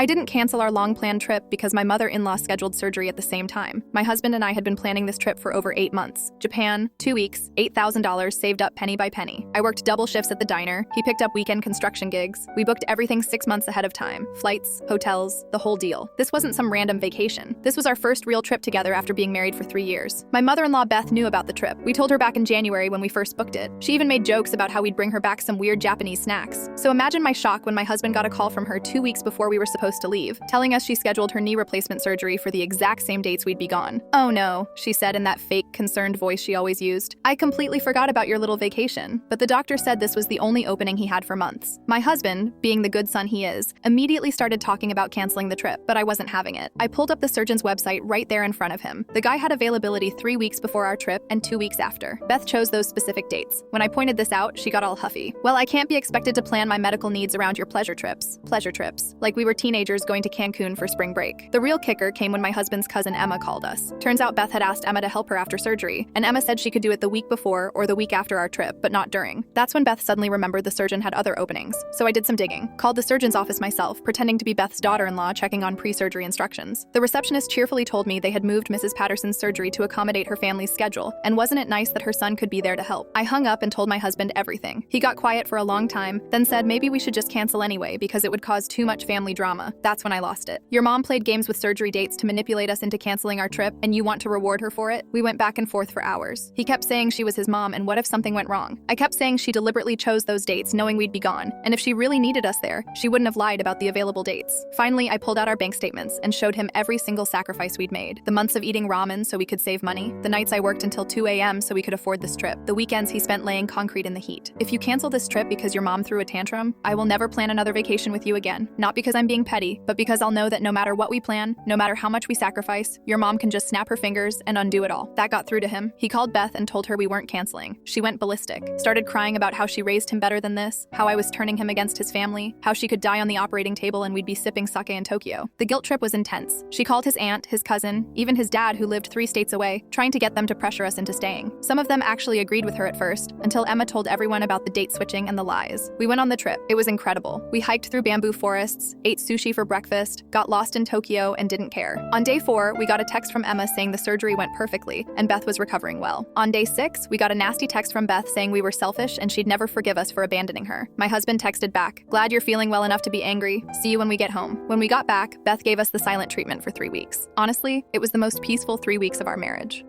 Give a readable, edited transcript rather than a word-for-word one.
I didn't cancel our long-planned trip because my mother-in-law scheduled surgery at the same time. My husband and I had been planning this trip for over 8 months. Japan, 2 weeks, $8,000 saved up penny by penny. I worked double shifts at the diner. He picked up weekend construction gigs. We booked everything 6 months ahead of time. Flights, hotels, the whole deal. This wasn't some random vacation. This was our first real trip together after being married for 3 years. My mother-in-law Beth knew about the trip. We told her back in January when we first booked it. She even made jokes about how we'd bring her back some weird Japanese snacks. So imagine my shock when my husband got a call from her 2 weeks before we were supposed to leave, telling us she scheduled her knee replacement surgery for the exact same dates we'd be gone. "Oh no," she said in that fake, concerned voice she always used. "I completely forgot about your little vacation." But the doctor said this was the only opening he had for months. My husband, being the good son he is, immediately started talking about canceling the trip, but I wasn't having it. I pulled up the surgeon's website right there in front of him. The guy had availability 3 weeks before our trip and 2 weeks after. Beth chose those specific dates. When I pointed this out, she got all huffy. "Well, I can't be expected to plan my medical needs around your pleasure trips." Pleasure trips. Like we were teenagers going to Cancun for spring break. The real kicker came when my husband's cousin Emma called us. Turns out Beth had asked Emma to help her after surgery, and Emma said she could do it the week before or the week after our trip, but not during. That's when Beth suddenly remembered the surgeon had other openings. So I did some digging. Called the surgeon's office myself, pretending to be Beth's daughter-in-law checking on pre-surgery instructions. The receptionist cheerfully told me they had moved Mrs. Patterson's surgery to accommodate her family's schedule, and wasn't it nice that her son could be there to help. I hung up and told my husband everything. He got quiet for a long time, then said maybe we should just cancel anyway because it would cause too much family drama. That's when I lost it. "Your mom played games with surgery dates to manipulate us into canceling our trip, and you want to reward her for it?" We went back and forth for hours. He kept saying she was his mom, and what if something went wrong? I kept saying she deliberately chose those dates knowing we'd be gone, and if she really needed us there, she wouldn't have lied about the available dates. Finally, I pulled out our bank statements and showed him every single sacrifice we'd made. The months of eating ramen so we could save money, the nights I worked until 2 a.m. so we could afford this trip, the weekends he spent laying concrete in the heat. "If you cancel this trip because your mom threw a tantrum, I will never plan another vacation with you again. Not because I'm being petty, but because I'll know that no matter what we plan, no matter how much we sacrifice, your mom can just snap her fingers and undo it all." That got through to him. He called Beth and told her we weren't canceling. She went ballistic. Started crying about how she raised him better than this, how I was turning him against his family, how she could die on the operating table and we'd be sipping sake in Tokyo. The guilt trip was intense. She called his aunt, his cousin, even his dad who lived 3 states away, trying to get them to pressure us into staying. Some of them actually agreed with her at first, until Emma told everyone about the date switching and the lies. We went on the trip. It was incredible. We hiked through bamboo forests, ate sushi for breakfast, got lost in Tokyo, and didn't care. On day 4, we got a text from Emma saying the surgery went perfectly, and Beth was recovering well. On day 6, we got a nasty text from Beth saying we were selfish and she'd never forgive us for abandoning her. My husband texted back, "Glad you're feeling well enough to be angry. See you when we get home." When we got back, Beth gave us the silent treatment for 3 weeks. Honestly, it was the most peaceful 3 weeks of our marriage.